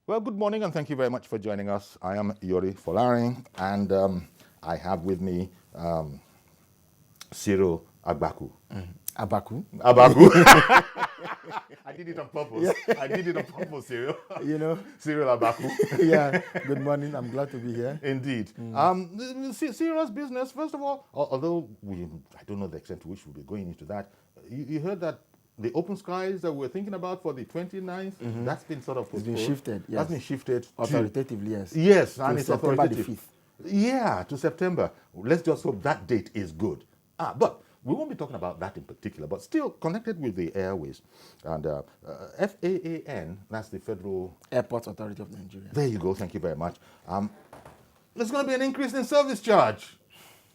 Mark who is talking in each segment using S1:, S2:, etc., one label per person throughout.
S1: Well, good morning and thank you very much for joining us. I am Yori Folarin and I have with me Cyril Agbaku.
S2: Abaku.
S1: Abaku. I did it on purpose. Yeah. I did it on purpose, Cyril. Cyril Abaku.
S2: Yeah, good morning. I'm glad to be here.
S1: Indeed. Cyril's business, first of all, although I don't know the extent to which we'll be going into that, you heard that the open skies that we're thinking about for the 29th, that's been sort of postponed.
S2: It's been shifted, yes.
S1: That's been shifted.
S2: Authoritatively, yes.
S1: Yes, and
S2: to
S1: it's
S2: September
S1: authoritative.
S2: the 5th.
S1: Yeah, to September. Let's just hope that date is good. But we won't be talking about that in particular, but still connected with the airways. And FAAN, that's the Federal
S2: Airport Authority of Nigeria.
S1: There you go, thank you very much. There's going to be an increase in service charge.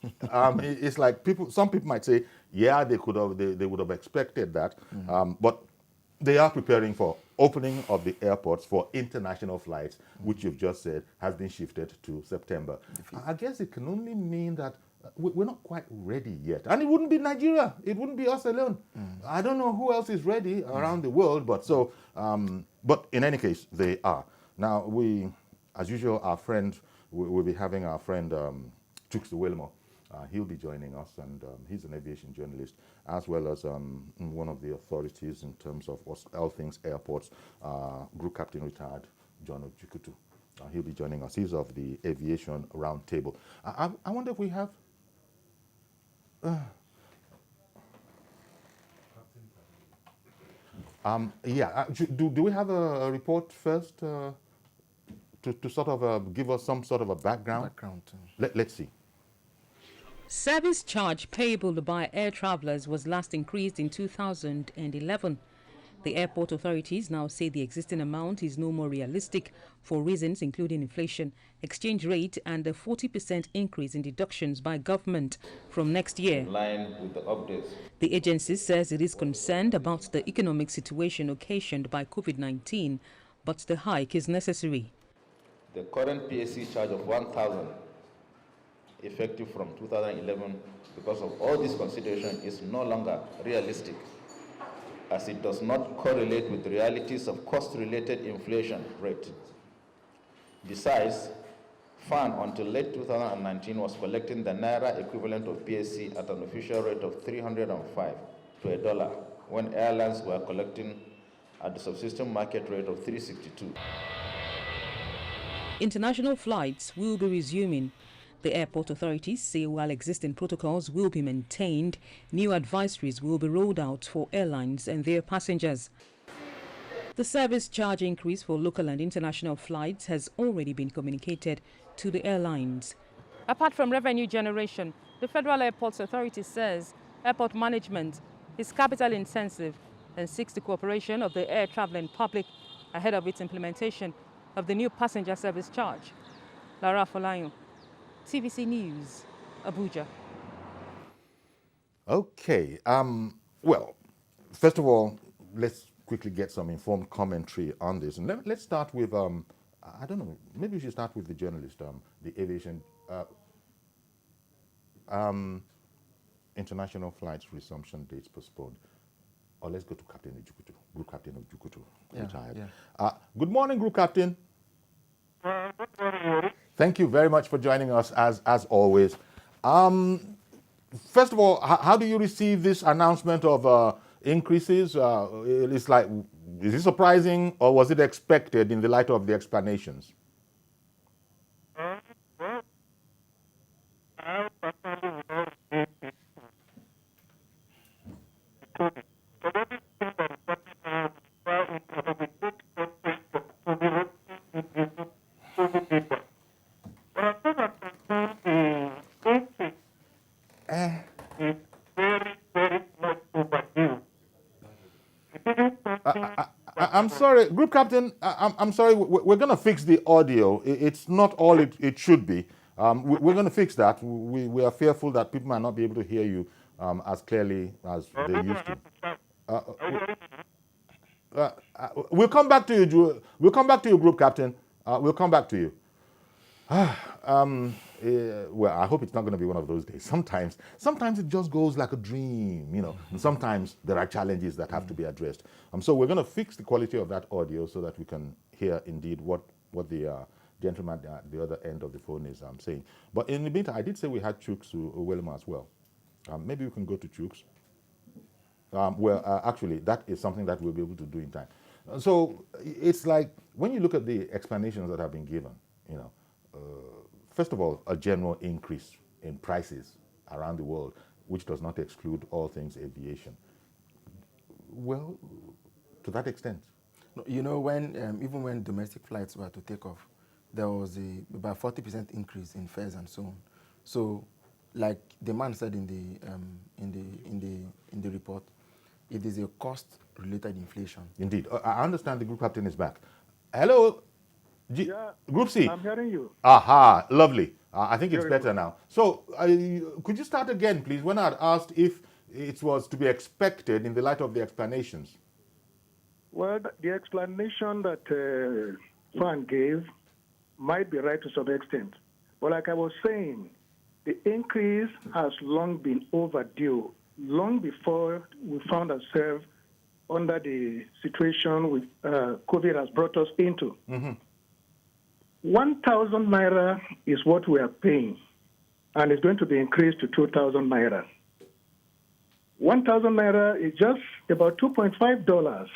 S1: It's like some people might say, yeah, they would have expected that, but they are preparing for opening of the airports for international flights, which you've just said has been shifted to September. I guess it can only mean that we're not quite ready yet. And it wouldn't be Nigeria. It wouldn't be us alone. I don't know who else is ready around the world, but but in any case, they are. Now, as usual, our friend, we'll be having our friend Chooks Wilmore. He'll be joining us, and he's an aviation journalist, as well as one of the authorities in terms of all things airports, Group Captain retired John Ojukutu. He'll be joining us. He's of the Aviation Roundtable. I wonder if we have... do we have a report first to sort of give us some sort of a background? Let's see.
S3: Service charge payable by air travelers was last increased in 2011. The airport authorities now say the existing amount is no more realistic for reasons including inflation, exchange rate, and a 40% increase in deductions by government from next year.
S4: In line with the updates.
S3: The agency says it is concerned about the economic situation occasioned by COVID-19, but the hike is necessary.
S4: The current PSC charge of 1,000 effective from 2011 because of all this consideration is no longer realistic, as it does not correlate with the realities of cost-related inflation rate. Besides, FAN until late 2019 was collecting the Naira equivalent of PSC at an official rate of 305 to $1, when airlines were collecting at the subsystem market rate of 362.
S3: International flights will be resuming. The airport authorities say while existing protocols will be maintained, new advisories will be rolled out for airlines and their passengers. The service charge increase for local and international flights has already been communicated to the airlines. Apart from revenue generation, the Federal Airports Authority says airport management is capital intensive and seeks the cooperation of the air traveling public ahead of its implementation of the new passenger service charge. Lara Folayo, TVC News, Abuja.
S1: Okay. Well, first of all, let's quickly get some informed commentary on this. And let's start with, I don't know, maybe we should start with the journalist, the aviation, international flights resumption dates postponed. Or let's go to Captain Ojukutu, Group Captain Ojukutu, retired. Yeah. Good morning, Group Captain. Thank you very much for joining us, as always. First of all, how do you receive this announcement of increases? It's like, is it surprising or was it expected in the light of the explanations? I'm sorry, Group Captain, I'm sorry, we're going to fix the audio. It's not all it should be. We're going to fix that. We are fearful that people might not be able to hear you as clearly as they used to. We'll come back to you. We'll come back to you, Group Captain. We'll come back to you. Well, I hope it's not going to be one of those days. Sometimes it just goes like a dream, you know. And sometimes there are challenges that have to be addressed. So we're going to fix the quality of that audio so that we can hear indeed what the gentleman at the other end of the phone is saying. But in the meantime, I did say we had Chooks to Wilma as well. Maybe we can go to Chooks. Actually, that is something that we'll be able to do in time. So it's like when you look at the explanations that have been given, you know, first of all, a general increase in prices around the world, which does not exclude all things aviation. Well, to that extent.
S2: No, you know, when even when domestic flights were to take off, there was about 40% increase in fares and so on. So, like the man said in the report, it is a cost-related inflation.
S1: Indeed. I understand the group captain is back. Hello, Group C.
S5: I'm hearing you.
S1: Aha, lovely. I think it's
S5: Very
S1: better now. So, could you start again, please, when I had asked if it was to be expected in the light of the explanations?
S5: Well, the explanation that Fan gave might be right to some extent. But like I was saying, the increase has long been overdue, long before we found ourselves under the situation with COVID has brought us into. 1,000 naira is what we are paying, and it's going to be increased to 2,000 naira. 1,000 naira is just about $2.5.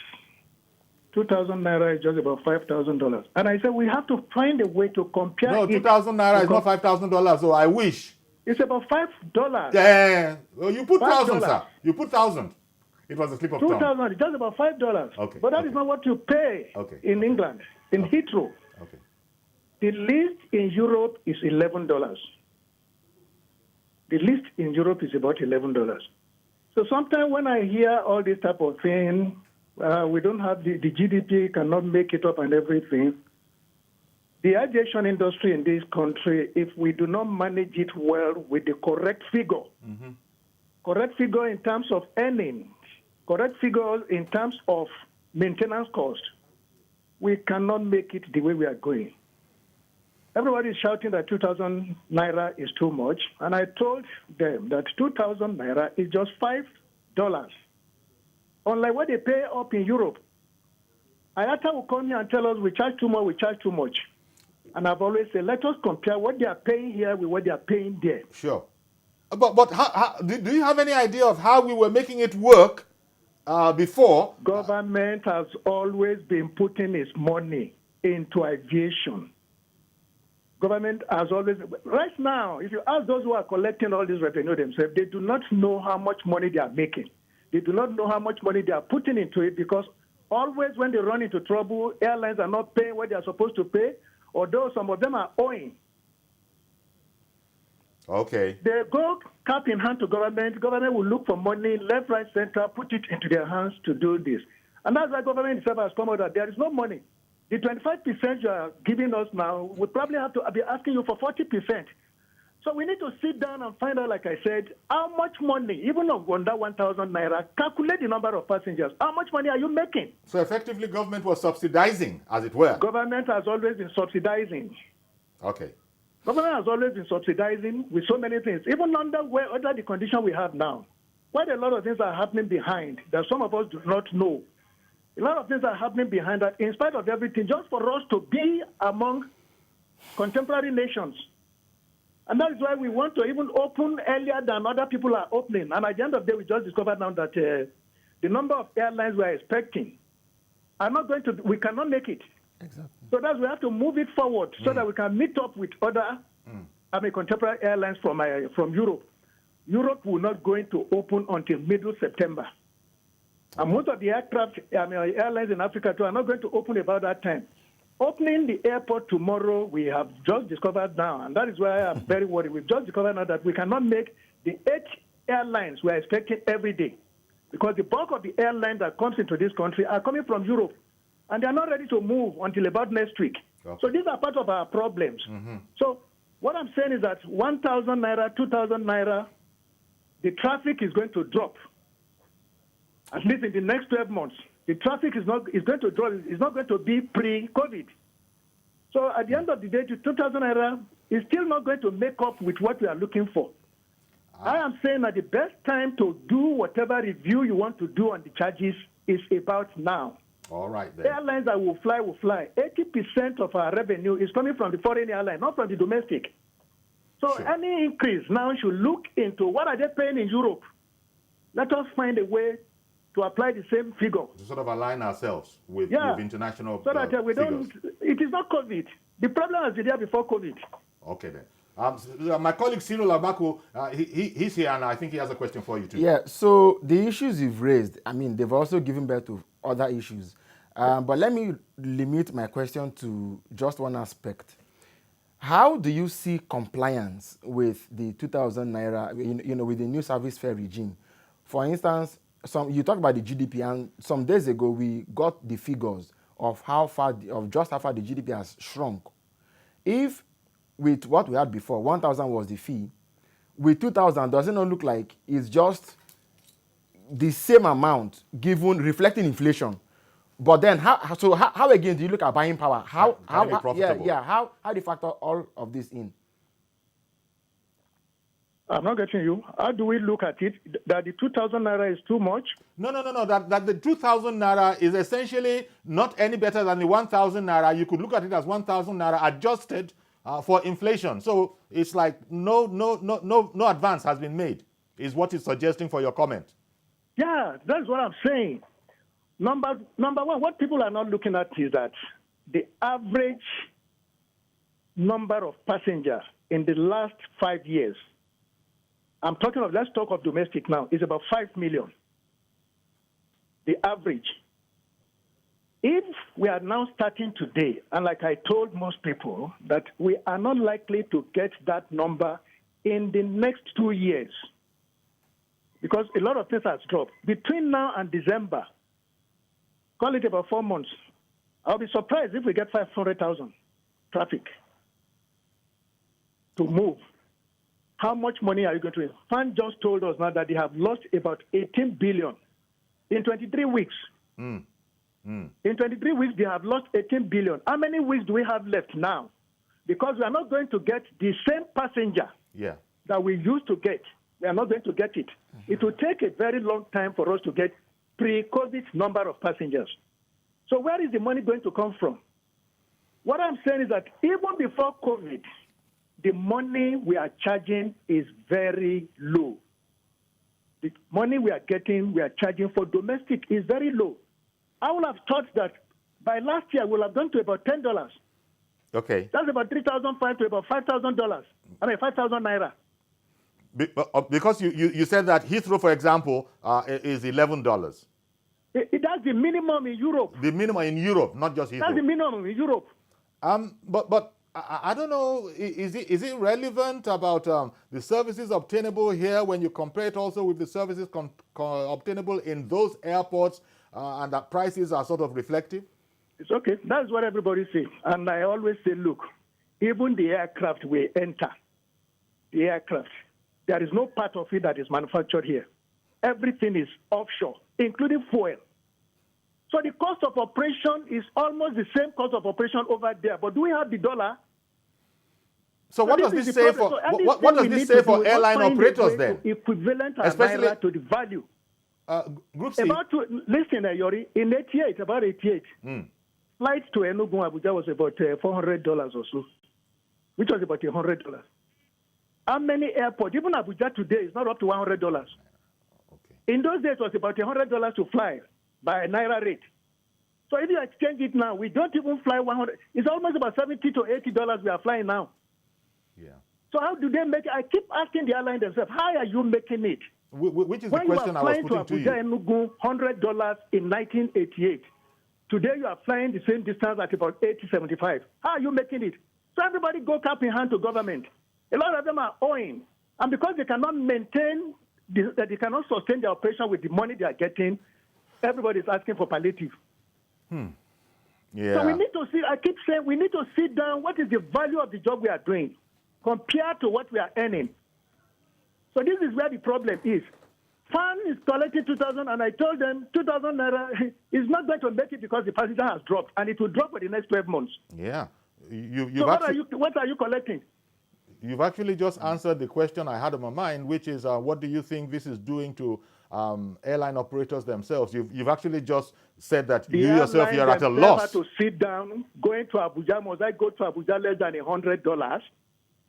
S5: 2,000 naira is just about $5,000. And I said we have to find a way to compare.
S1: No, 2,000 naira is not $5,000, so I wish.
S5: It's about $5.
S1: Yeah, well, you put $1,000,
S5: $5.
S1: sir. You put $1,000. It was a slip of tongue.
S5: 2,000 is just about $5.
S1: Okay,
S5: But that
S1: okay.
S5: is not what you pay in England, in Heathrow.
S1: Okay.
S5: The least in Europe is $11. The least in Europe is about $11. So sometimes when I hear all this type of thing, we don't have the GDP cannot make it up and everything. The aviation industry in this country, if we do not manage it well with the correct figure in terms of earnings, correct figures in terms of maintenance cost, we cannot make it the way we are going. Everybody is shouting that 2,000 naira is too much, and I told them that 2,000 naira is just $5. Unlike what they pay up in Europe. IATA will come here and tell us we charge too much. And I've always said, let us compare what they are paying here with what they are paying there.
S1: Sure. But how, do you have any idea of how we were making it work before?
S5: Government has always been putting its money into aviation. Government has always, right now, if you ask those who are collecting all this revenue themselves, they do not know how much money they are making. They do not know how much money they are putting into it, because always when they run into trouble, airlines are not paying what they are supposed to pay, although some of them are owing.
S1: Okay.
S5: They go cap in hand to government. Government will look for money, left, right, center, put it into their hands to do this. And that's why government itself has come out that there is no money. The 25% you are giving us now, we probably have to be asking you for 40%. So we need to sit down and find out, like I said, how much money, even on that 1,000 naira, calculate the number of passengers. How much money are you making?
S1: So effectively, government was subsidizing, as it were.
S5: Government has always been subsidizing.
S1: Okay.
S5: Government has always been subsidizing with so many things, even under the condition we have now. Quite a lot of things are happening behind that some of us do not know. A lot of things are happening behind that, in spite of everything, just for us to be among contemporary nations. And that is why we want to even open earlier than other people are opening. And at the end of the day, we just discovered now that the number of airlines we are expecting are not going to, we cannot make it.
S2: Exactly.
S5: So that's we have to move it forward so that we can meet up with other, contemporary airlines from Europe. Europe will not going to open until middle September. And most of the airlines in Africa too are not going to open about that time. Opening the airport tomorrow, we have just discovered now, and that is why I'm very worried. We've just discovered now that we cannot make the 8 airlines we are expecting every day, because the bulk of the airlines that comes into this country are coming from Europe, and they are not ready to move until about next week. Okay. So these are part of our problems. So what I'm saying is that 1,000 naira, 2,000 naira, the traffic is going to drop. At least in the next 12 months, the traffic is going to drop. It's not going to be pre-COVID. So at the end of the day, 2,000 naira is still not going to make up with what we are looking for. I am saying that the best time to do whatever review you want to do on the charges is about now.
S1: All right then.
S5: Airlines that will fly will fly. 80% of our revenue is coming from the foreign airline, not from the domestic. So
S1: Sure.
S5: any increase now should look into what are they paying in Europe. Let us find a way to apply the same figure.
S1: To sort of align ourselves with international
S5: so that we
S1: figures.
S5: don't. It is not COVID. The problem has been there before COVID.
S1: Okay then. My colleague Cyril Abako, he's here, and I think he has a question for you too.
S2: Yeah, so the issues you've raised, I mean, they've also given birth to other issues. But let me limit my question to just one aspect. How do you see compliance with the 2,000 naira, with the new service fare regime? For instance, you talk about the GDP, and some days ago we got the figures of just how far the GDP has shrunk. If with what we had before, 1,000 was the fee, with 2,000, does it not look like it's just the same amount given reflecting inflation? But then how again do you look at buying power? How do you factor all of this in?
S5: I'm not getting you. How do we look at it? That the 2,000 naira is too much?
S1: No. That the 2,000 naira is essentially not any better than the 1,000 naira. You could look at it as 1,000 naira adjusted for inflation. So it's like no advance has been made, is what it's suggesting for your comment.
S5: Yeah, that's what I'm saying. Number one, what people are not looking at is that the average number of passengers in the last 5 years, let's talk of domestic now, is about 5 million. The average. If we are now starting today, and like I told most people, that we are not likely to get that number in the next 2 years, because a lot of things has dropped. Between now and December, call it about 4 months, I'll be surprised if we get 500,000 traffic to move. How much money are you going to invest? Fan just told us now that they have lost about 18 billion in 23 weeks. In 23 weeks, they have lost 18 billion. How many weeks do we have left now? Because we are not going to get the same passenger that we used to get. We are not going to get it. It will take a very long time for us to get pre-COVID number of passengers. So where is the money going to come from? What I'm saying is that even before COVID, the money we are charging is very low. The money we are charging for domestic is very low. I would have thought that by last year we'll have gone to about $10.
S1: Okay.
S5: That's about $3,500 to about $5,000. I mean 5,000 naira.
S1: Because you said that Heathrow, for example, is $11.
S5: That's the minimum in Europe.
S1: The minimum in Europe, not just Heathrow.
S5: That's the minimum in Europe.
S1: But I don't know, is it relevant about the services obtainable here when you compare it also with the services obtainable in those airports and that prices are sort of reflective?
S5: It's okay. That's what everybody says. And I always say, look, even the aircraft we enter, there is no part of it that is manufactured here. Everything is offshore, including fuel. So the cost of operation is almost the same cost of operation over there. But do we have the dollar?
S1: So what does this say for what does this say for airline operators then?
S5: Equivalent
S1: Especially
S5: naira to the value.
S1: Group C.
S5: Listen, Yori, in 88, about 88, flight to Enugu, Abuja was about $400 or so, which was about $100. How many airports, even Abuja today, is not up to $100. Okay. In those days, it was about $100 to fly by naira rate. So if you exchange it now, we don't even fly 100. It's almost about $70 to $80 we are flying now. Yeah. So how do they make it? I keep asking the airline themselves, how are you making it?
S1: Which is the question I was putting to you.
S5: When you are flying to Abuja, Enugu, $100 in 1988. Today you are flying the same distance at about 80-75. How are you making it? So everybody go cap in hand to government. A lot of them are owing. And because they cannot they cannot sustain their operation with the money they are getting, everybody is asking for palliative.
S1: Yeah.
S5: So we need to see, I keep saying, we need to sit down, what is the value of the job we are doing compared to what we are earning? So this is where the problem is. FAN is collecting 2,000, and I told them 2,000 naira is not going to make it because the passenger has dropped, and it will drop for the next 12 months.
S1: Yeah.
S5: So what are you collecting?
S1: You've actually just answered the question I had on my mind, which is what do you think this is doing to airline operators themselves. You've actually just said that
S5: The
S1: you yourself, you're at a
S5: airlines
S1: loss.
S5: have to sit down. Going to Abuja, must I go to Abuja less than $100?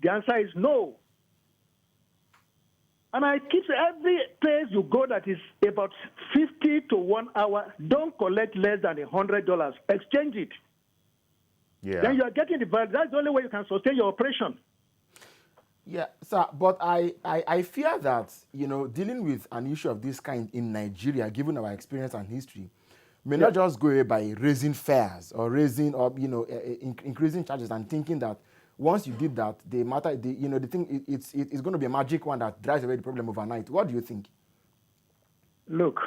S5: The answer is no. And I keep saying, every place you go that is about 50 to 1 hour, don't collect less than $100. Exchange it.
S1: Yeah.
S5: Then you are getting the value. That's the only way you can sustain your operation.
S2: Yeah, sir, but I fear that, dealing with an issue of this kind in Nigeria, given our experience and history, may not just go away by raising fares or raising or, increasing charges and thinking that once you did that, the thing, it's going to be a magic one that drives away the problem overnight. What do you think?
S5: Look,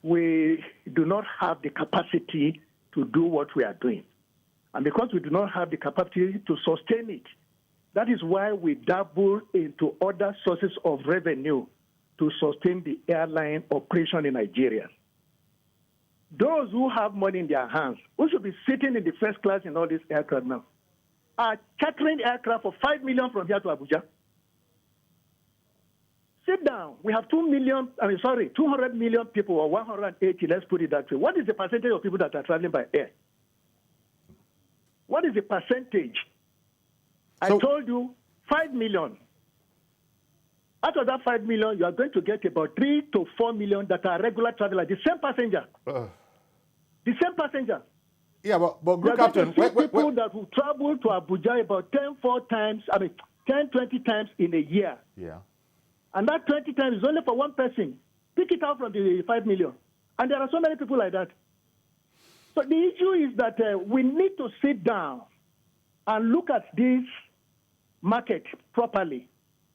S5: we do not have the capacity to do what we are doing. And because we do not have the capacity to sustain it, that is why we dabble into other sources of revenue to sustain the airline operation in Nigeria. Those who have money in their hands, who should be sitting in the first class in all these aircraft now, are chartering aircraft for $5 million from here to Abuja. Sit down. We have 200 million people, or 180, let's put it that way. What is the percentage of people that are traveling by air? What is the percentage? I told you 5 million. Out of that 5 million, you are going to get about 3 to 4 million that are regular travelers, the same passenger. The same passenger.
S1: Yeah, but Group
S5: There are
S1: Captain,
S5: going to be people that will travel to Abuja about 10, 20 times in a year.
S1: Yeah.
S5: And that 20 times is only for one person. Pick it out from the 5 million. And there are so many people like that. So the issue is that we need to sit down and look at this market properly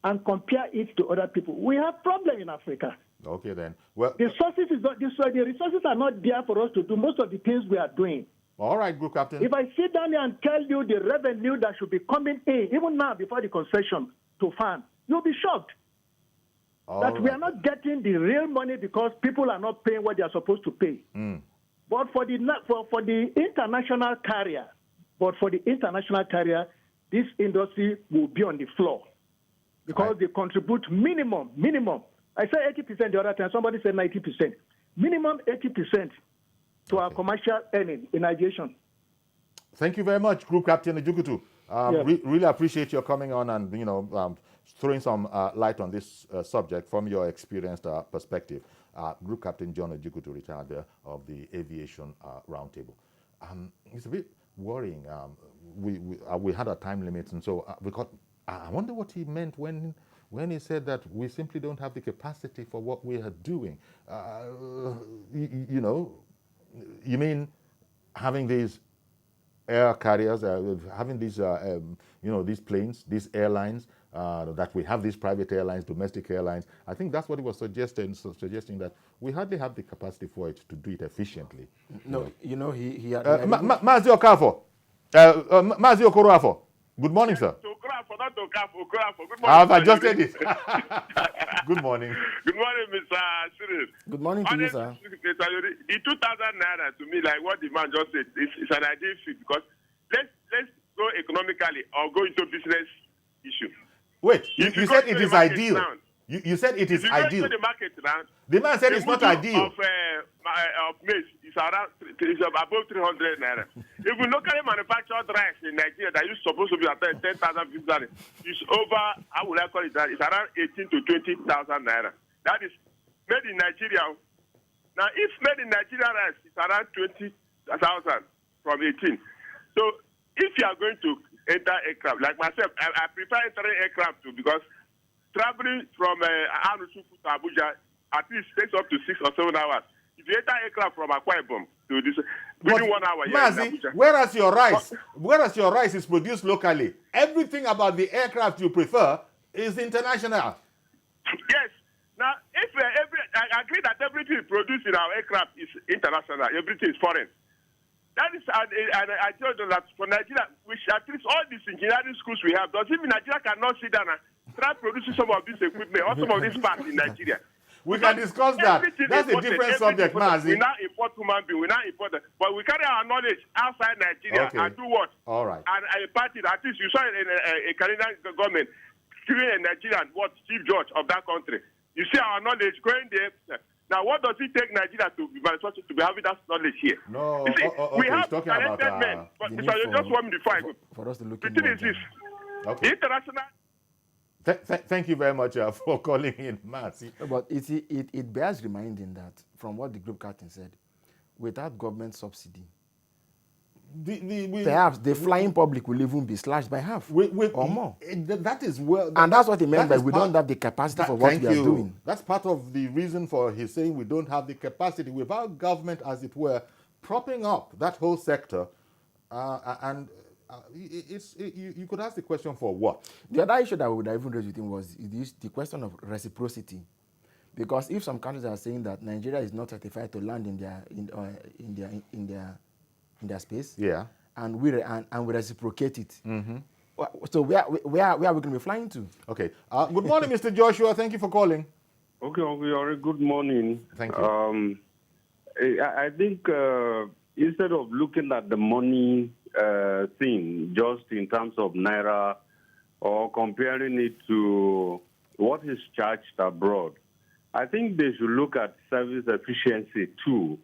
S5: and compare it to other people. We have problem in Africa.
S1: Okay, then. Well,
S5: the resources are not there for us to do most of the things we are doing.
S1: All right, Group Captain.
S5: If I sit down here and tell you the revenue that should be coming in, even now before the concession to farm, you'll be shocked that we are not getting the real money because people are not paying what they are supposed to pay. But for the international carrier, this industry will be on the floor because they contribute minimum. I said 80% the other time. Somebody said 90%. Minimum 80% to our commercial earning in aviation.
S1: Thank you very much, Group Captain Ejukutu. Really appreciate your coming on and throwing some light on this subject from your experienced perspective. Group Captain John Ejukutu, retired of the Aviation Roundtable. It's a bit worrying. We had a time limit, and so I wonder what he meant when he said that we simply don't have the capacity for what we are doing. You mean having these air carriers, having these, these planes, these airlines, that we have these private airlines, domestic airlines. I think that's what he was suggesting that we hardly have the capacity for it to do it efficiently.
S2: No, he had...
S1: Mazi Okafo, Mazi Okoroafo. Good morning, sir.
S6: Okoroafo. Good morning.
S1: I've adjusted it. Good morning.
S6: Good morning, Mr. Cyril.
S2: Good morning to you, sir.
S6: In 2,000 naira, to me, like what the man just said, it's an ideal fit because let's go economically or go into business issue.
S1: Wait, you said it is ideal. You said it is ideal.
S6: The market round,
S1: the man said it's not ideal.
S6: Of maize is above 300 naira. If we locally manufactured rice in Nigeria that is supposed to be at 10,000, it's over, how would I call it that? It's around 18 to 20,000 naira. That is made in Nigeria. Now, if made in Nigeria rice, it's around 20,000 from 18. So, if you are going to enter aircraft, like myself, I prefer entering aircraft too because traveling from Anusuku to Abuja at least takes up to 6 or 7 hours. If you enter aircraft from Akwa Ibom to this, within 1 hour,
S1: Mazi, whereas your rice is produced locally, everything about the aircraft you prefer is international.
S6: Yes. Now, if I agree that everything produced in our aircraft is international, everything is foreign. That is, and I told you that for Nigeria, we should at least all these engineering schools we have, does it mean Nigeria cannot sit down and try producing some of this equipment or some of these parts in Nigeria?
S1: We can discuss that. That's a different subject, Mazi.
S6: We now import human beings, we now import them. But we carry our knowledge outside Nigeria and do what?
S1: All right.
S6: And a party, at least you saw in a Canadian government, giving a Nigerian, chief judge of that country. You see our knowledge going there. Now, what does it take Nigeria to be having that knowledge here?
S1: No,
S6: You see,
S1: okay,
S6: we have
S1: he's talking about
S6: talented men. But
S2: the
S6: Mr.
S2: need
S6: You just want me to fight.
S2: for us to look
S6: The
S2: in
S6: thing
S2: more
S6: is this.
S1: okay.
S6: International.
S1: Thank you very much for calling in, Matt.
S2: But it bears reminding that from what the group captain said, without government subsidy, perhaps the flying public will even be slashed by half or more.
S1: That is well,
S2: And that's what he meant by
S1: is
S2: we
S1: part-
S2: don't have the capacity for what
S1: thank
S2: we are
S1: you.
S2: doing.
S1: That's part of the reason for his saying we don't have the capacity without government, as it were, propping up that whole sector. You could ask the question for what?
S2: The other issue that we would have even raised with him was the question of reciprocity. Because if some countries are saying that Nigeria is not certified to land in their space,
S1: Yeah.
S2: and we reciprocate it, so where are we going to be flying to?
S1: Okay. Good morning, Mr. Joshua. Thank you for calling.
S7: Okay, Uncle Yori, good morning.
S1: Thank you.
S7: I think instead of looking at the money thing just in terms of Naira or comparing it to what is charged abroad, I think they should look at service efficiency too.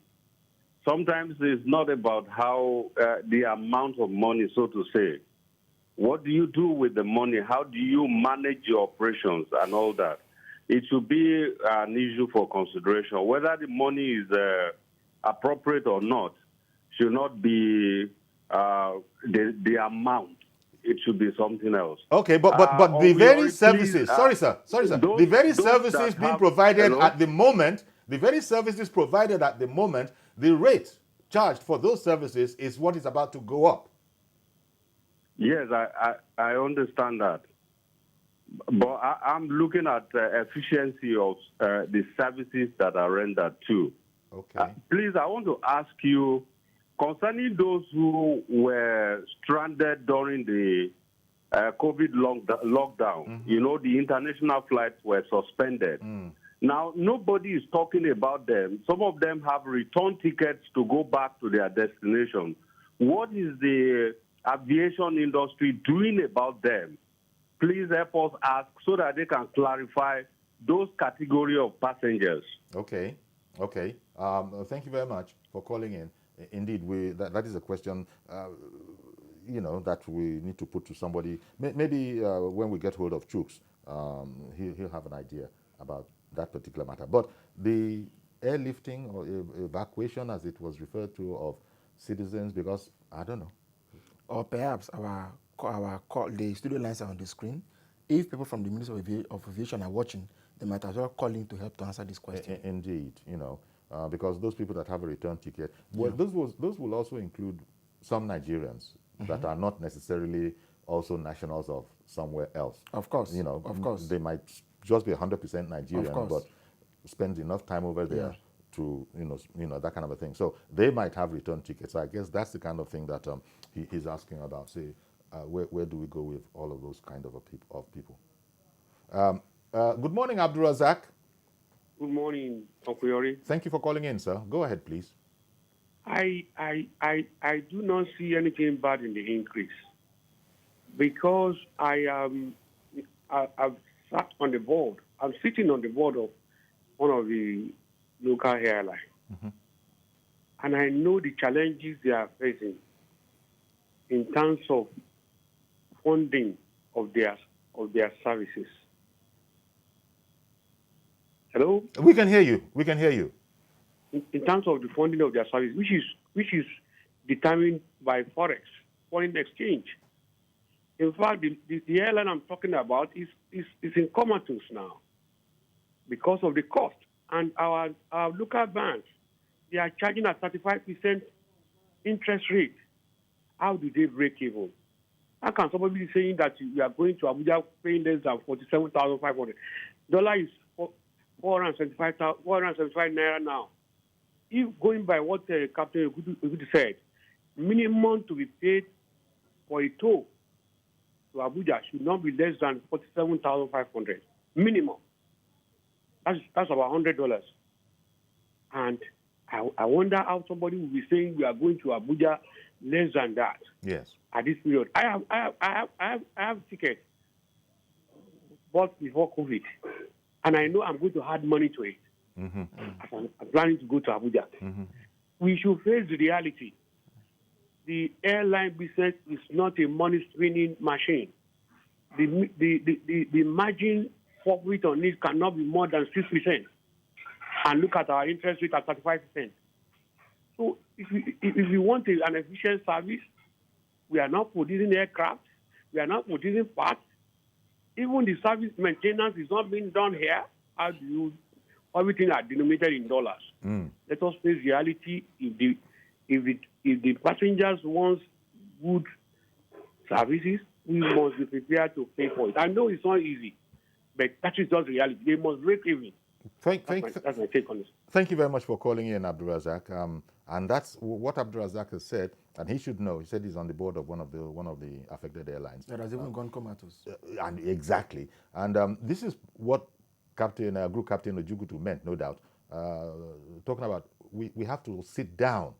S7: Sometimes it's not about how the amount of money, so to say. What do you do with the money? How do you manage your operations and all that? It should be an issue for consideration. Whether the money is appropriate or not should not be the amount. It should be something else.
S1: Okay, but the very services,
S7: please,
S1: sorry, sir.
S7: those-
S1: The very
S7: those
S1: services
S7: that
S1: being
S7: have-
S1: provided
S7: Hello?
S1: at the moment, the rate charged for those services is what is about to go up.
S7: Yes, I understand that. But I'm looking at efficiency of the services that are rendered too.
S1: Okay.
S7: Please, I want to ask you, concerning those who were stranded during the COVID lockdown, you know, the international flights were suspended. Now, nobody is talking about them. Some of them have return tickets to go back to their destination. What is the aviation industry doing about them? Please help us ask so that they can clarify those category of passengers.
S1: Okay. Thank you very much for calling in. Indeed, that is a question, that we need to put to somebody. Maybe when we get hold of Chooks, he'll have an idea about that particular matter. But the airlifting or evacuation, as it was referred to, of citizens, because I don't know.
S2: Or perhaps the studio lines are on the screen. If people from the Ministry of Aviation are watching, they might as well call in to help to answer this question.
S1: Indeed, because those people that have a return ticket, well, those will also include some Nigerians that are not necessarily also nationals of somewhere else.
S2: Of course,
S1: of course, they might just be 100% Nigerian, but spend enough time over there to that kind of a thing. So they might have return tickets. I guess that's the kind of thing that he's asking about. Say, where do we go with all of those kind of people? Good morning, Abdul Razak.
S8: Good morning, Uncle Yori.
S1: Thank you for calling in, sir. Go ahead, please.
S8: I do not see anything bad in the increase because I've sat on the board. I'm sitting on the board of one of the local airlines, and I know the challenges they are facing in terms of funding of their services. Hello?
S1: We can hear you.
S8: In terms of the funding of their service, which is determined by foreign exchange. In fact, the airline I'm talking about is in comatose now because of the cost. And our local banks, they are charging a 35% interest rate. How do they break even? How can somebody be saying that you are going to Abuja paying less than 47,500? Dollar is 475 naira now. If going by what Captain Ogudu said, minimum to be paid for a tow to Abuja should not be less than 47,500 minimum. That's about $100. And I wonder how somebody will be saying we are going to Abuja less than that.
S1: Yes.
S8: At this period, I have tickets bought before COVID. and I know I'm going to add money to it. I'm planning to go to Abuja. We should face the reality. The airline business is not a money spinning machine. The margin profit on it cannot be more than 6%. And look at our interest rate at 35%. So if we want an efficient service, we are not producing aircraft, we are not producing parts. Even the service maintenance is not being done here. How do you, everything are denominated in dollars? Let us face reality. If the passengers want good services, we must be prepared to pay for it. I know it's not easy, but that is just reality. They must break even. That's my take on this.
S1: Thank you very much for calling in, Abdulrazak. And that's what Abdulrazak has said, and he should know. He said he's on the board of one of the affected airlines.
S2: That has even gone comatose.
S1: And exactly. And this is what Group Captain Ojugutu meant, no doubt. Talking about we have to sit down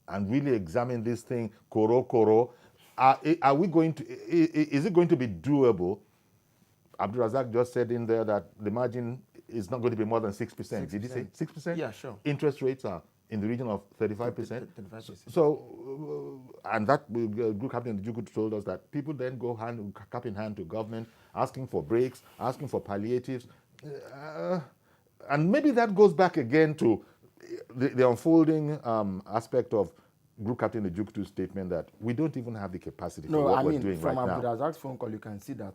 S1: and really examine this thing, koro. Are we going to? Is it going to be doable? Abdulrazak just said in there that the margin is not going to be more than 6%. Did he say 6%?
S2: Yeah, sure.
S1: Interest rates are in the region of 35%.
S2: 35%.
S1: So, and that Group Captain Jugu told us that people then go cap in hand to government, asking for breaks, asking for palliatives. And maybe that goes back again to the unfolding aspect of Group Captain Ojugutu's statement that we don't even have the capacity for what we're doing right now.
S2: From Abdulrazak's phone call, you can see that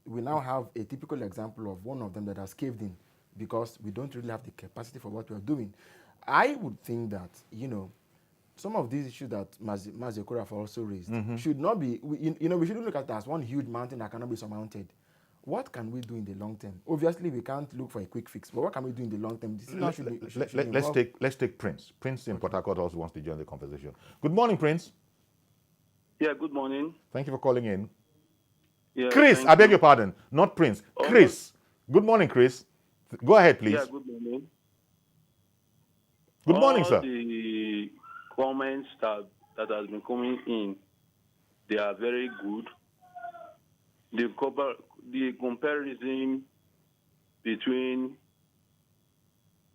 S2: we now have a typical example of one of them that has caved in because we don't really have the capacity for what we're doing. I would think that, some of these issues that Mazi Okorafor also raised should not be, we shouldn't look at it as one huge mountain that cannot be surmounted. What can we do in the long term? Obviously, we can't look for a quick fix, but what can we do in the long term?
S1: Let's take Prince. Prince in Port Harcourt also wants to join the conversation. Good morning, Prince.
S9: Yeah, good morning.
S1: Thank you for calling in.
S9: Yeah,
S1: Chris, I beg your pardon, not Prince. Chris. Good morning, Chris. Go ahead, please.
S9: Yeah, good morning.
S1: Good morning, sir.
S9: The comments that has been coming in, they are very good. The comparison between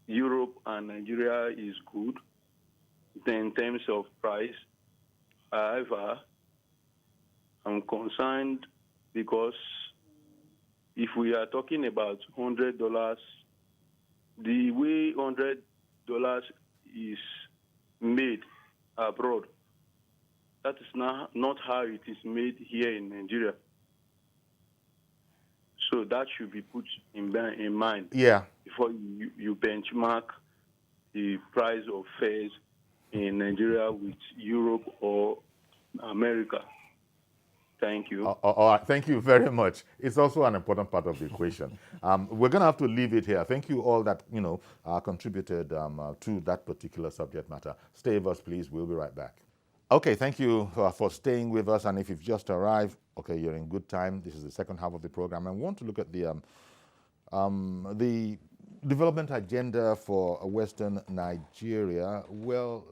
S9: Europe and Nigeria is good in terms of price. However, I'm concerned because if we are talking about $100, the way $100 is made abroad, that is not how it is made here in Nigeria. So that should be put in mind before you benchmark the price of fares in Nigeria with Europe or America. Thank you.
S1: All right. Thank you very much. It's also an important part of the equation. We're going to have to leave it here. Thank you all that contributed to that particular subject matter. Stay with us, please. We'll be right back. Okay, thank you for staying with us. And if you've just arrived, okay, you're in good time. This is the second half of the program. I want to look at the development agenda for Western Nigeria. Well,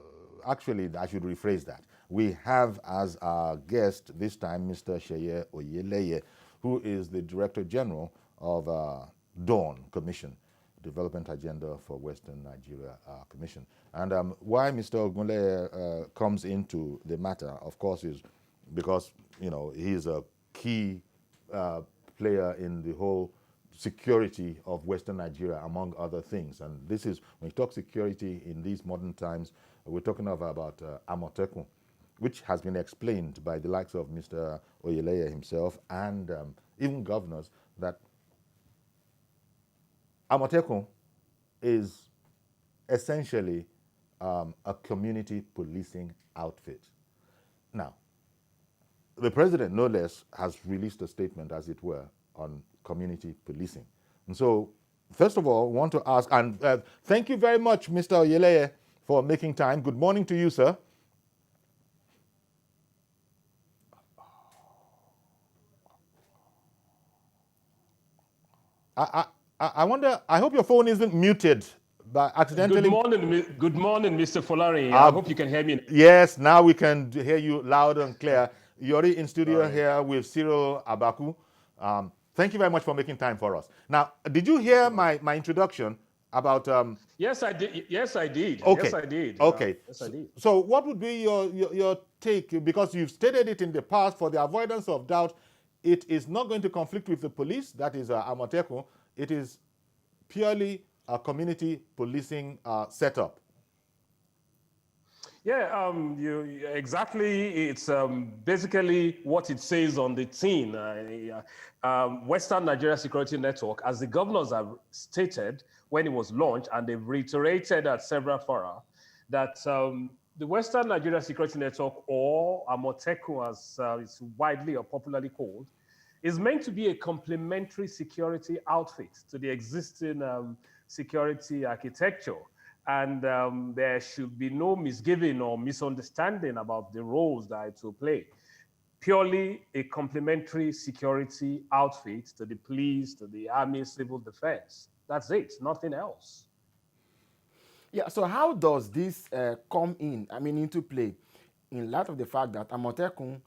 S1: actually, I should rephrase that. We have as our guest this time Mr. Seye Oyeleye, who is the Director General of DAWN Commission, Development Agenda for Western Nigeria Commission. And why Mr. Ogunleye comes into the matter, of course, is because he's a key player in the whole security of Western Nigeria, among other things. And this is, when you talk security in these modern times, we're talking about Amotekun, which has been explained by the likes of Mr. Oyeleye himself and even governors, that Amotekun is essentially a community policing outfit. Now, the president, no less, has released a statement, as it were, on community policing. And so, first of all, I want to ask, and thank you very much, Mr. Oyeleye, for making time. Good morning to you, sir. I wonder, I hope your phone isn't muted by accidentally.
S10: Good morning, Mr. Folari. I hope you can hear me.
S1: Yes, now we can hear you loud and clear. Yori in studio here with Cyril Abaku. Thank you very much for making time for us. Now, did you hear my introduction about...
S10: Yes, I did. Yes, I did.
S1: Okay.
S10: Yes, I did.
S1: Okay.
S10: Yes, I did.
S1: So what would be your take? Because you've stated it in the past, for the avoidance of doubt, it is not going to conflict with the police, that is Amotekun. It is purely a community policing setup.
S10: Yeah, exactly. It's basically what it says on the tin. Western Nigeria Security Network, as the governors have stated when it was launched, and they've reiterated at several fora, that the Western Nigeria Security Network, or Amotekun as it's widely or popularly called, is meant to be a complementary security outfit to the existing security architecture. And there should be no misgiving or misunderstanding about the roles that it will play. Purely a complementary security outfit to the police, to the army, civil defense. That's it, nothing else.
S2: Yeah, so how does this come into play, in light of the fact that Amotekun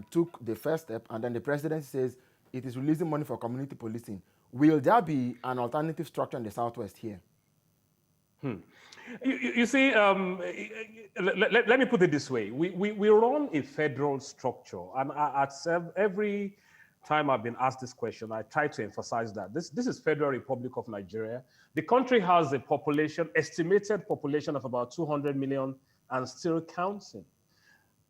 S2: took the first step, and then the president says it is releasing money for community policing? Will there be an alternative structure in the Southwest here?
S10: You see, let me put it this way. We run a federal structure, and every time I've been asked this question, I try to emphasize that this is Federal Republic of Nigeria. The country has a estimated population of about 200 million and still counting.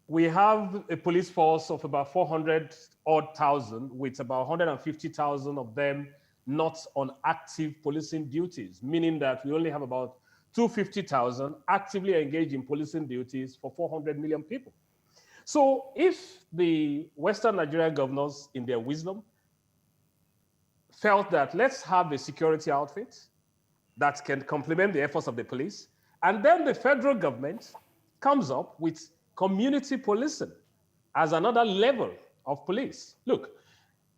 S10: We have a police force of about 400,000, with about 150,000 of them not on active policing duties, meaning that we only have about 250,000 actively engaged in policing duties for 400 million people. So if the Western Nigeria governors, in their wisdom, felt that let's have a security outfit that can complement the efforts of the police, and then the federal government comes up with community policing as another level of police. Look,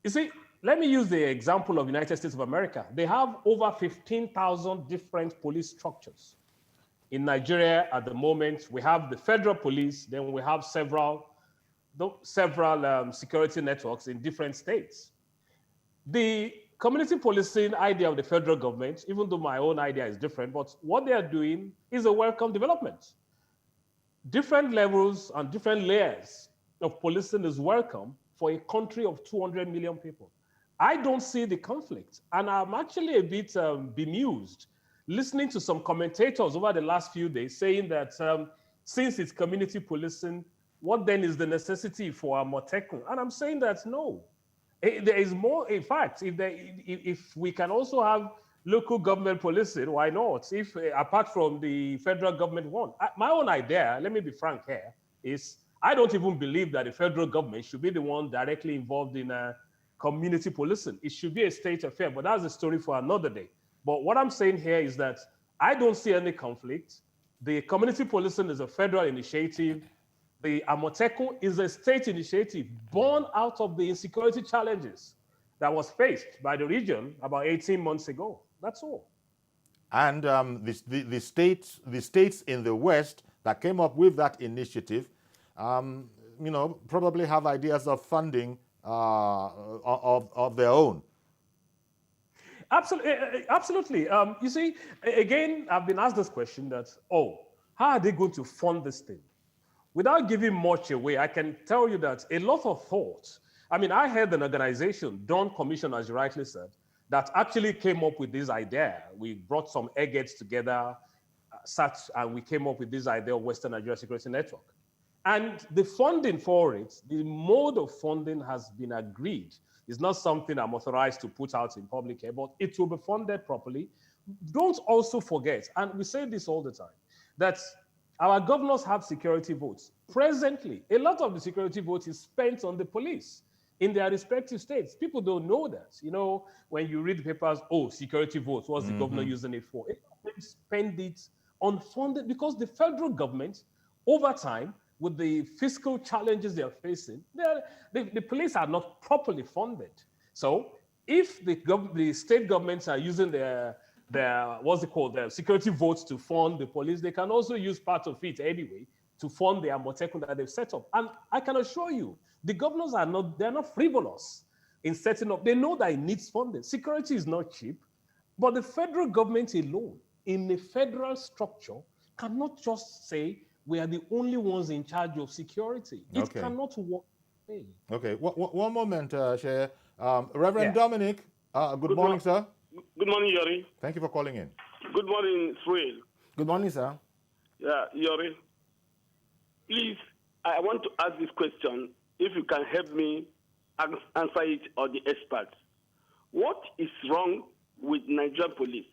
S10: you see, let me use the example of United States of America. They have over 15,000 different police structures. In Nigeria at the moment, we have the federal police, then we have several security networks in different states. The community policing idea of the federal government, even though my own idea is different, but what they are doing is a welcome development. Different levels and different layers of policing is welcome for a country of 200 million people. I don't see the conflict, and I'm actually a bit bemused listening to some commentators over the last few days saying that since it's community policing, what then is the necessity for Amotekun? And I'm saying that no, there is more. In fact, if we can also have local government policing, why not? If apart from the federal government one, my own idea, let me be frank here, is I don't even believe that the federal government should be the one directly involved in community policing. It should be a state affair, but that's a story for another day. But what I'm saying here is that I don't see any conflict. The community policing is a federal initiative. The Amotekun is a state initiative born out of the insecurity challenges that was faced by the region about 18 months ago. That's all.
S1: And the states in the West that came up with that initiative, probably have ideas of funding of their own.
S10: Absolutely. You see, again, I've been asked this question that, how are they going to fund this thing? Without giving much away, I can tell you that a lot of thought. I had an organization, Dawn Commission, as you rightly said, that actually came up with this idea. We brought some eggheads together, and we came up with this idea of Western Nigeria Security Network. And the funding for it, the mode of funding has been agreed. It's not something I'm authorized to put out in public here, but it will be funded properly. Don't also forget, and we say this all the time, that our governors have security votes. Presently, a lot of the security vote is spent on the police in their respective states. People don't know that. When you read the papers, security votes, what's the governor using it for? They spend it on funded, because the federal government, over time, with the fiscal challenges they are facing, the police are not properly funded. So if the state governments are using their security votes to fund the police, they can also use part of it anyway to fund the Amotekun that they've set up. And I can assure you, the governors they're not frivolous in setting up. They know that it needs funding. Security is not cheap, but the federal government alone, in a federal structure, cannot just say we are the only ones in charge of security. It cannot work.
S1: Okay, one moment, Shea. Reverend
S10: Yeah.
S1: Dominic, good morning, sir.
S11: Good morning, Yori.
S1: Thank you for calling in.
S11: Good morning, Swale.
S2: Good morning, sir.
S11: Yeah, Yori. Please, I want to ask this question. If you can help me answer it, or the experts. What is wrong with Nigerian police?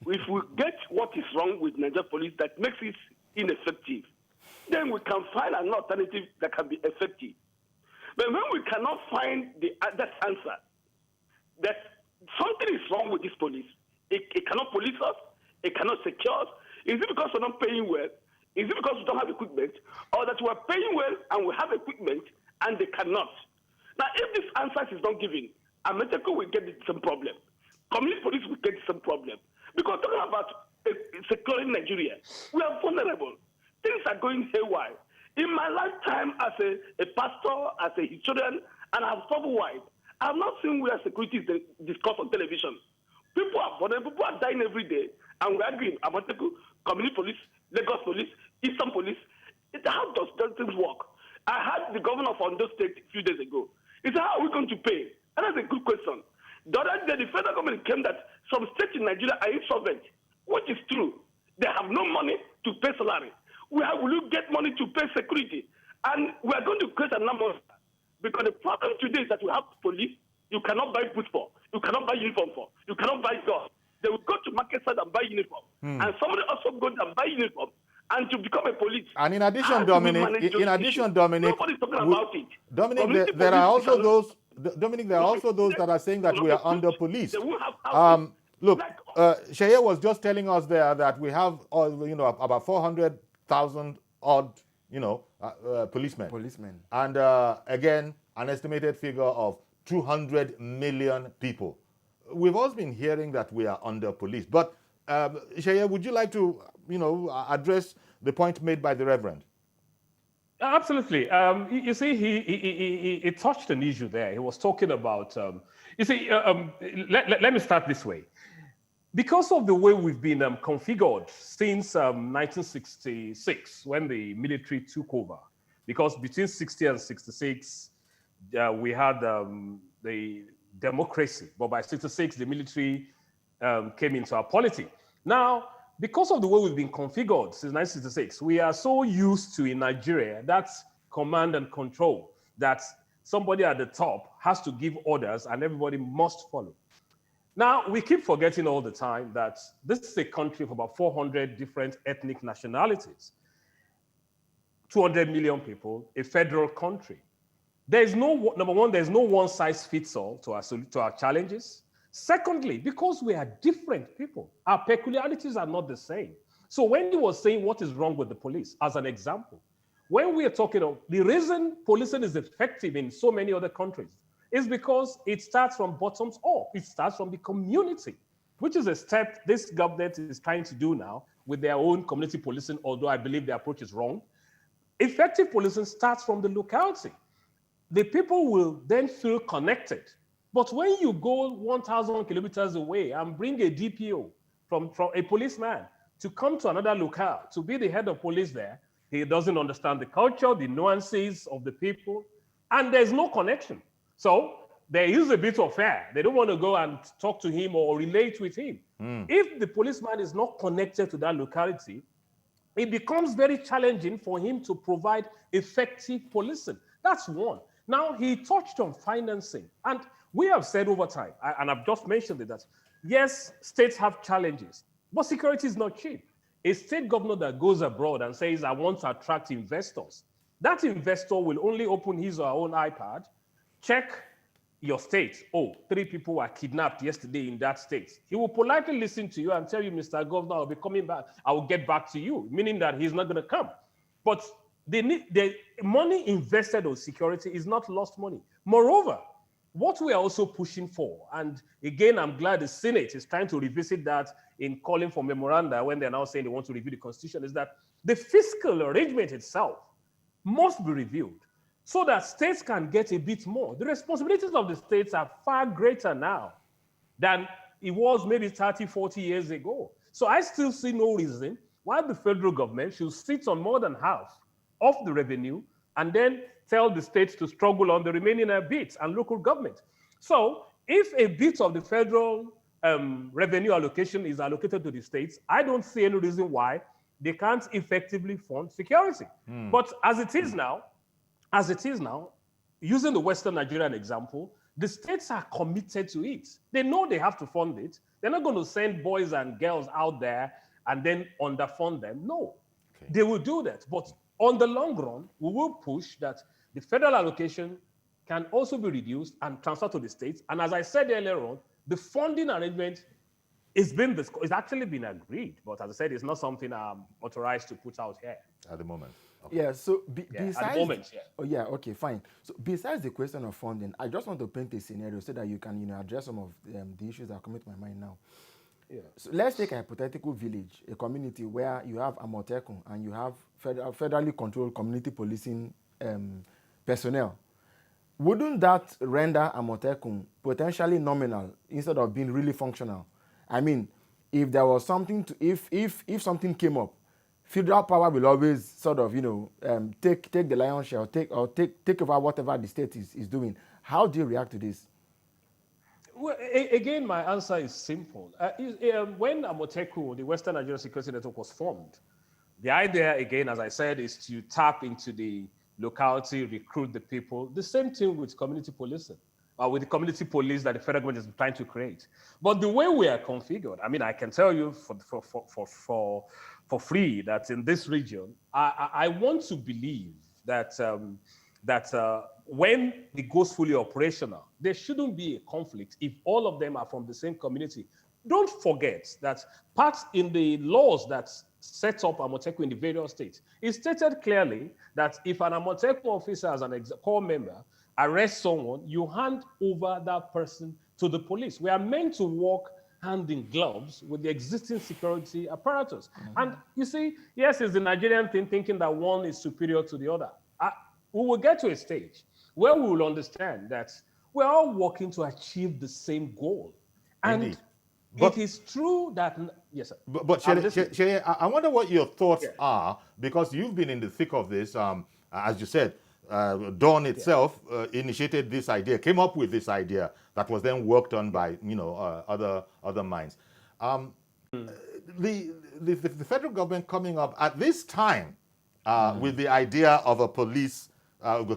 S11: If we get what is wrong with Nigerian police that makes it ineffective, then we can find an alternative that can be effective. But when we cannot find that answer, that something is wrong with this police. It cannot police us. It cannot secure us. Is it because we're not paying well? Is it because we don't have equipment? Or that we're paying well and we have equipment and they cannot? Now, if this answer is not given, Ameteco will get the same problem. Community police will get the same problem. Because talking about securing Nigeria, we are vulnerable. Things are going haywire. In my lifetime as a pastor, as a historian, and I have traveled wide, I have not seen where security is discussed on television. People are vulnerable, people are dying every day, and we're arguing about community police, Lagos police, Eastern police. How does things work? I had the governor of Ondo State a few days ago. He said, how are we going to pay? And that's a good question. The other day, the federal government came that some states in Nigeria are insolvent, which is true. They have no money to pay salary. Where will you get money to pay security? And we are going to create a number. Because the problem today is that we have police you cannot buy food for, you cannot buy uniform for, you cannot buy guns. They will go to market side and buy uniform. And somebody also go and buy uniform and to become a police.
S1: And in addition, Dominic,
S11: nobody's talking about it.
S1: Dominic, there are also those. Dominic, there are also those that are saying that we are under policed. Look, Shea was just telling us there that we have, about 400,000 odd, policemen. And again, an estimated figure of 200 million people. We've always been hearing that we are under policed. But Shea, would you like to, address the point made by the Reverend?
S10: Absolutely. You see, he touched an issue there. He was talking about, let me start this way. Because of the way we've been configured since 1966, when the military took over, because between 60 and 66, we had the democracy, but by 66, the military came into our polity. Now, because of the way we've been configured since 1966, we are so used to, in Nigeria, that's command and control, that somebody at the top has to give orders and everybody must follow. Now, we keep forgetting all the time that this is a country of about 400 different ethnic nationalities, 200 million people, a federal country. There is no, number one, there's no one size fits all to our challenges. Secondly, because we are different people, our peculiarities are not the same. So when he was saying what is wrong with the police, as an example, when we are talking of the reason policing is effective in so many other countries is because it starts from bottoms up. It starts from the community, which is a step this government is trying to do now with their own community policing, although I believe the approach is wrong. Effective policing starts from the locality. The people will then feel connected. But when you go 1,000 kilometers away and bring a DPO from a policeman to come to another locale to be the head of police there, he doesn't understand the culture, the nuances of the people, and there's no connection. So there is a bit of fear. They don't want to go and talk to him or relate with him. If the policeman is not connected to that locality, it becomes very challenging for him to provide effective policing. That's one. Now, he touched on financing. And we have said over time, and I've just mentioned it, that yes, states have challenges, but security is not cheap. A state governor that goes abroad and says, I want to attract investors, that investor will only open his or her own iPad, check your state. Oh, 3 people were kidnapped yesterday in that state. He will politely listen to you and tell you, Mr. Governor, I'll be coming back. I will get back to you, meaning that he's not going to come. But the money invested on security is not lost money. Moreover, what we are also pushing for, and again, I'm glad the Senate is trying to revisit that in calling for memoranda when they're now saying they want to review the Constitution, is that the fiscal arrangement itself must be reviewed. so that states can get a bit more. The responsibilities of the states are far greater now than it was maybe 30, 40 years ago. So I still see no reason why the federal government should sit on more than half of the revenue and then tell the states to struggle on the remaining bits and local government. So if a bit of the federal revenue allocation is allocated to the states, I don't see any reason why they can't effectively fund security. But as it is now, using the Western Nigerian example, the states are committed to it. They know they have to fund it. They're not going to send boys and girls out there and then underfund them. No, they will do that. But on the long run, we will push that the federal allocation can also be reduced and transferred to the states. And as I said earlier on, the funding arrangement it's actually been agreed. But as I said, it's not something I'm authorized to put out here.
S1: At the moment. Okay.
S2: Yeah, so besides...
S10: At the moment, yeah.
S2: Oh, yeah, okay, fine. So besides the question of funding, I just want to paint a scenario so that you can, address some of the issues that come to my mind now.
S10: Yeah.
S2: So let's take a hypothetical village, a community where you have Amotekun and you have federally controlled community policing personnel. Wouldn't that render Amotekun potentially nominal instead of being really functional? I mean, if there was something to, if something came up, federal power will always sort of, take the lion's share or take over whatever the state is doing. How do you react to this?
S10: Well, again, my answer is simple. When Amotekun, the Western Nigerian Security Network, was formed, the idea, again, as I said, is to tap into the locality, recruit the people. The same thing with community policing, with the community police that the federal government is trying to create. But the way we are configured, I mean, I can tell you for free that in this region, I want to believe that when it goes fully operational, there shouldn't be a conflict if all of them are from the same community. Don't forget that part in the laws that set up Amotekun in the various states, it stated clearly that if an Amotekun officer as an core member arrests someone, you hand over that person to the police. We are meant to work hand in gloves with the existing security apparatus. And you see, yes, it's the Nigerian thing thinking that one is superior to the other. We will get to a stage where we will understand that we're all working to achieve the same goal. And
S1: Indeed. But,
S10: it is true that, yes, sir.
S1: But Sheye, I wonder what your thoughts are, because you've been in the thick of this. As you said, Dawn itself initiated this idea, came up with this idea that was then worked on by other minds. The federal government coming up at this time with the idea of a police,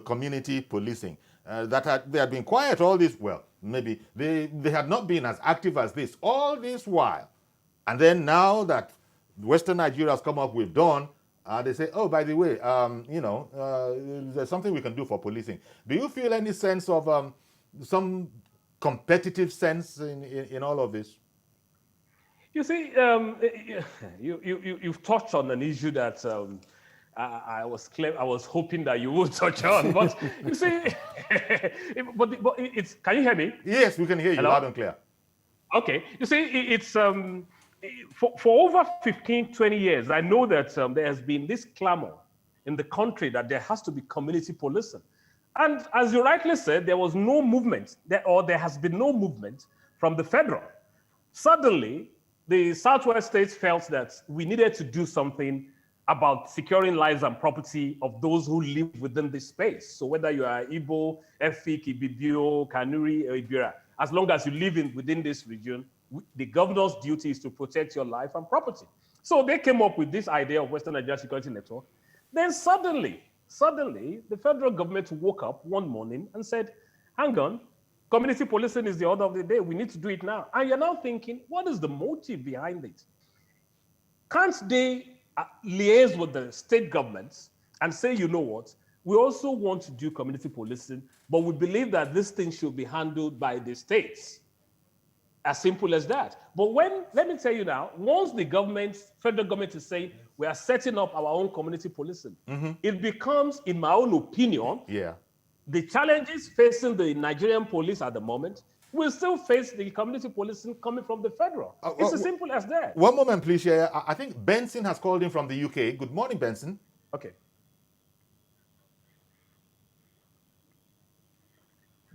S1: community policing. They had been quiet all this, well, maybe they had not been as active as this all this while. And then now that Western Nigeria has come up with Dawn, they say, oh, by the way, there's something we can do for policing. Do you feel any sense of some competitive sense in all of this?
S10: You see, you've touched on an issue that I was hoping that you would touch on, but you see, but it's. Can you hear me?
S1: Yes, we can hear you loud and clear.
S10: Okay, you see, it's for over 15, 20 years, I know that there has been this clamor in the country that there has to be community policing, and as you rightly said, there was no movement, there has been no movement from the federal. Suddenly, the Southwest states felt that we needed to do something about securing lives and property of those who live within this space. So whether you are Igbo, Efik, Ibibio, Kanuri, or Ibira, as long as you live within this region, the governor's duty is to protect your life and property. So they came up with this idea of Western Nigeria Security Network. Then suddenly, the federal government woke up one morning and said, hang on, community policing is the order of the day. We need to do it now. And you're now thinking, what is the motive behind it? Can't they liaise with the state governments and say, you know what, we also want to do community policing, but we believe that this thing should be handled by the states. As simple as that. But let me tell you now, once the federal government is saying, we are setting up our own community policing, it becomes, in my own opinion, the challenges facing the Nigerian police at the moment will still face the community policing coming from the federal. It's as simple as that.
S1: One moment, please, Sheye. I think Benson has called in from the UK. Good morning, Benson.
S10: Okay.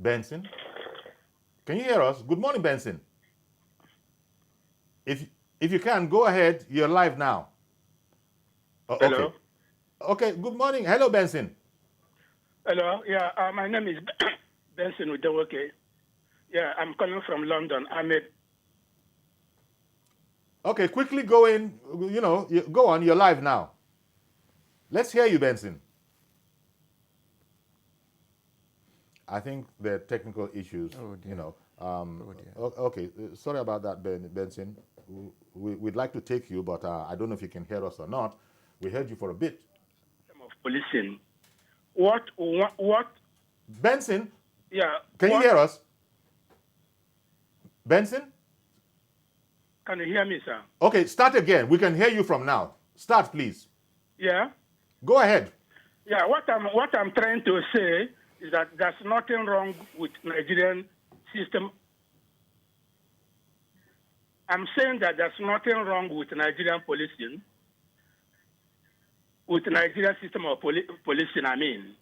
S1: Benson? Can you hear us? Good morning, Benson. If you can, go ahead. You're live now.
S12: Hello.
S1: Okay. Okay, good morning. Hello, Benson.
S12: Hello. Yeah, my name is Benson Udewoke. Yeah, I'm calling from London.
S1: Okay, quickly go in. Go on. You're live now. Let's hear you, Benson. I think there are technical issues.
S2: Oh, dear.
S1: Okay, sorry about that, Benson. We'd like to take you, but I don't know if you can hear us or not. We heard you for a bit.
S12: Of policing. What?
S1: Benson?
S12: Yeah.
S1: Can you hear us? Benson?
S12: Can you hear me, sir?
S1: Okay, start again. We can hear you from now. Start, please.
S12: Yeah.
S1: Go ahead.
S12: Yeah. What I'm trying to say is that there's nothing wrong with Nigerian system. I'm saying that there's nothing wrong with Nigerian policing, with Nigerian system of policing. I mean,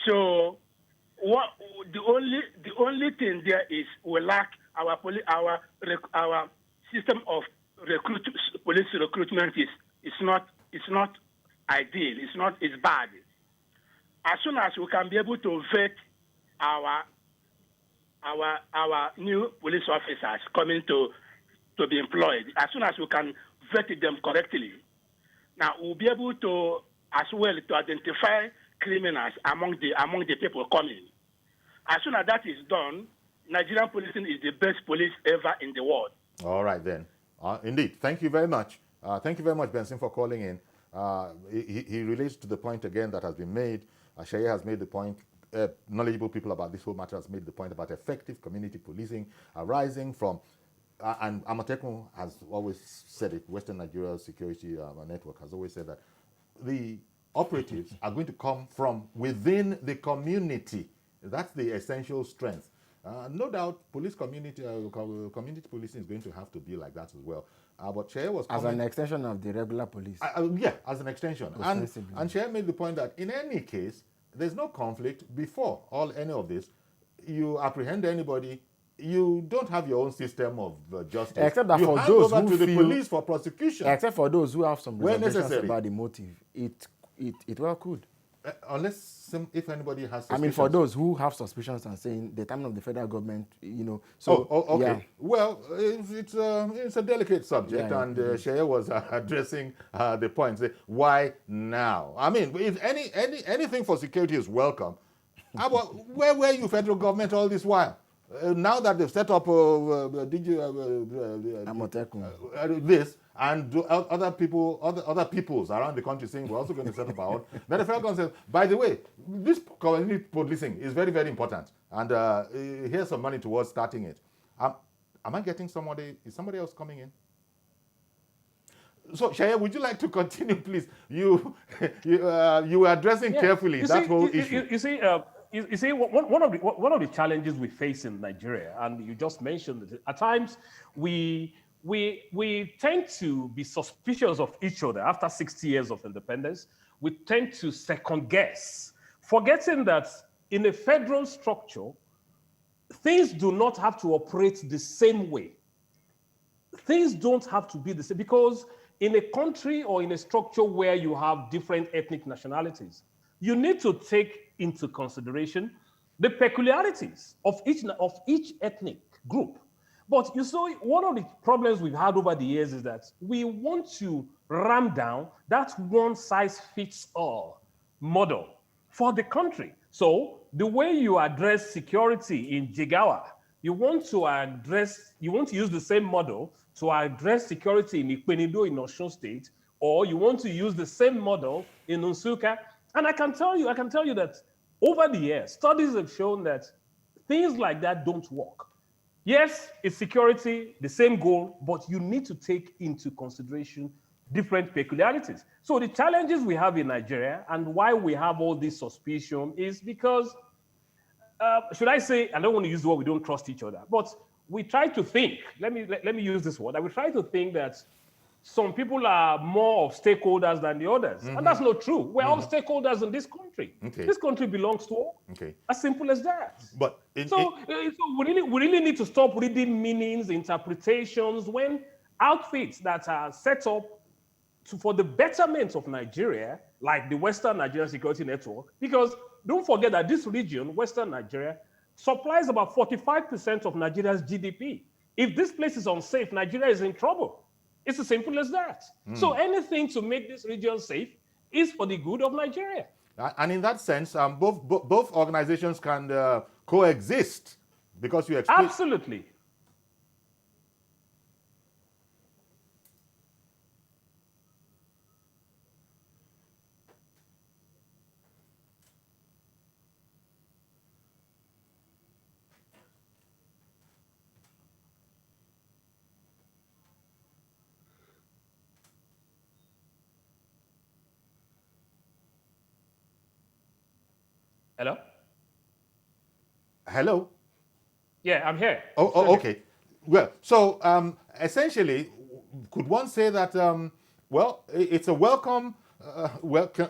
S12: so what the only thing there is we lack our system of police recruitment is not ideal. It's bad. As soon as we can be able to vet our new police officers coming to be employed, as soon as we can vet them correctly, now we'll be able to as well to identify criminals among the people coming. As soon as that is done, Nigerian policing is the best police ever in the world.
S1: All right then. Indeed. Thank you very much. Thank you very much, Benson, for calling in. He relates to the point again that has been made. Shea has made the point. Knowledgeable people about this whole matter has made the point about effective community policing arising from, and Amatekun has always said it, Western Nigeria Security Network has always said that the operatives are going to come from within the community. That's the essential strength. No doubt, community policing is going to have to be like that as well. But Shea was
S2: as an extension of the regular police.
S1: Yeah, as an extension. And Shea made the point that in any case, there's no conflict before any of this. You apprehend anybody, you don't have your own system of justice.
S2: Except that
S1: you
S2: for
S1: hand
S2: those
S1: over
S2: who
S1: to
S2: feel,
S1: the police for prosecution.
S2: Except for those who have some reservations
S1: necessary.
S2: about the motive, it well could.
S1: Unless if anybody has suspicions.
S2: I mean, for those who have suspicions and saying the timing of the federal government, So,
S1: okay.
S2: Yeah.
S1: Well, it's a delicate subject, and Shea was addressing the point. Say, why now? I mean, if anything for security is welcome, where were you, federal government, all this while? Now that they've set up this, and other peoples around the country saying we're also going to set up our own. Then the federal government says, by the way, this community policing is very, very important, and here's some money towards starting it. Am I getting somebody? Is somebody else coming in? So, Shaya, would you like to continue, please? You were addressing carefully that whole issue.
S10: You see, one of the challenges we face in Nigeria, and you just mentioned it, at times we tend to be suspicious of each other after 60 years of independence. We tend to second guess, forgetting that in a federal structure, things do not have to operate the same way. Things don't have to be the same, because in a country or in a structure where you have different ethnic nationalities, you need to take into consideration the peculiarities of each ethnic group. But you saw one of the problems we've had over the years is that we want to ram down that one-size-fits-all model for the country. So the way you address security in Jigawa, you want to use the same model to address security in Ikpenido in Osun State, or you want to use the same model in Nsukka. And I can tell you that over the years, studies have shown that things like that don't work. Yes, it's security, the same goal, but you need to take into consideration different peculiarities. So the challenges we have in Nigeria and why we have all this suspicion is because, should I say, I don't want to use the word we don't trust each other, but we try to think, let me use this word, that we try to think that some people are more of stakeholders than the others. And that's not true. We're all stakeholders in this country.
S1: Okay.
S10: This country belongs to all.
S1: Okay.
S10: As simple as that.
S1: But
S10: So we really need to stop reading meanings, interpretations, when outfits that are set up for the betterment of Nigeria, like the Western Nigerian Security Network, because don't forget that this region, Western Nigeria, supplies about 45% of Nigeria's GDP. If this place is unsafe, Nigeria is in trouble. It's as simple as that. So anything to make this region safe is for the good of Nigeria.
S1: and in that sense, both organizations can coexist, because you explain.
S10: Absolutely. Hello?
S1: Hello?
S10: Yeah, I'm here.
S1: Okay. Well, so essentially, could one say that it's a welcome,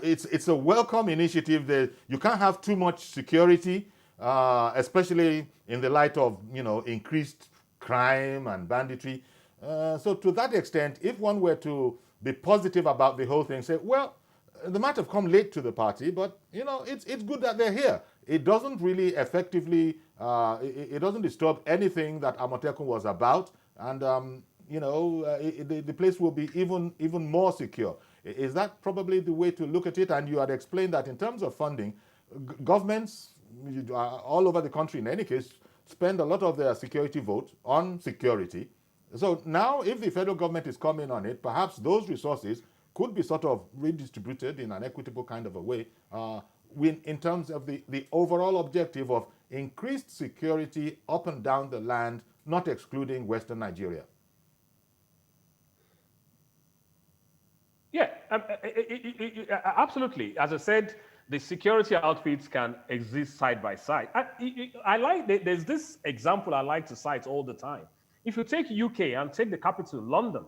S1: it's a welcome initiative. That you can't have too much security, especially in the light of increased crime and banditry. So to that extent, if one were to be positive about the whole thing, say, well, they might have come late to the party, but it's good that they're here. It doesn't really effectively, it doesn't disturb anything that Amotekun was about, and the place will be even more secure. Is that probably the way to look at it? And you had explained that in terms of funding, governments all over the country, in any case, spend a lot of their security vote on security. So now, if the federal government is coming on it, perhaps those resources could be sort of redistributed in an equitable kind of a way, in terms of the overall objective of increased security up and down the land, not excluding Western Nigeria.
S10: Yeah, absolutely. As I said, the security outfits can exist side by side. There's this example I like to cite all the time. If you take UK and take the capital, London,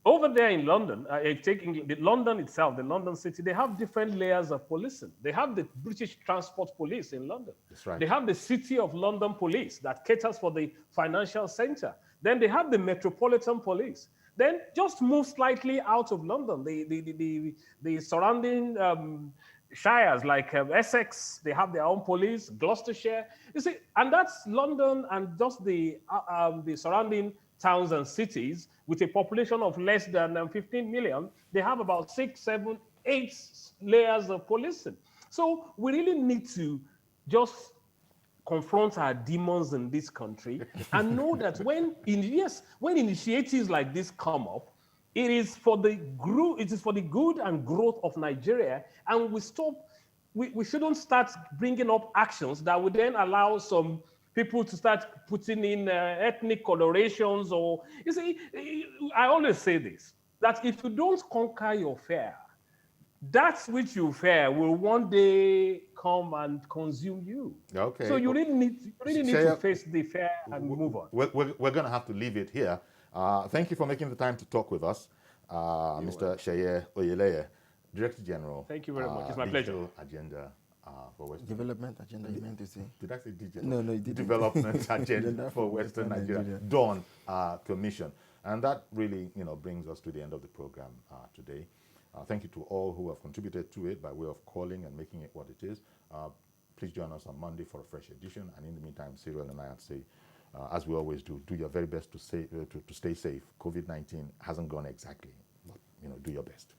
S10: over there in London, taking London itself, the London city, they have different layers of policing. They have the British Transport Police in London.
S1: That's right.
S10: They have the City of London Police that caters for the financial center. Then they have the Metropolitan Police. Then just move slightly out of London, the surrounding shires like Essex, they have their own police, Gloucestershire. You see, and that's London and just the surrounding towns and cities with a population of less than 15 million. They have about 6, 7, 8 layers of policing. So we really need to just confront our demons in this country and know that when initiatives like this come up, it is for the good and growth of Nigeria, and we shouldn't start bringing up actions that would then allow some people to start putting in ethnic colorations. Or you see, I always say this, that if you don't conquer your fear, that which you fear will one day come and consume you.
S1: Okay.
S10: So you really need to face the fear and move on.
S1: We're going to have to leave it here. Thank you for making the time to talk with us, Mr. Sheye Oyeleye, Director General.
S10: Thank you very much. It's my pleasure.
S1: Agenda for Western
S2: Development agenda, you meant to say?
S1: Did I say digital?
S2: No, you didn't.
S1: Development agenda for Western Nigeria, Dawn Commission. And that really, brings us to the end of the program today. Thank you to all who have contributed to it by way of calling and making it what it is. Please join us on Monday for a fresh edition. And in the meantime, Cyril and I would say, as we always do your very best to stay safe. COVID-19 hasn't gone exactly, but do your best.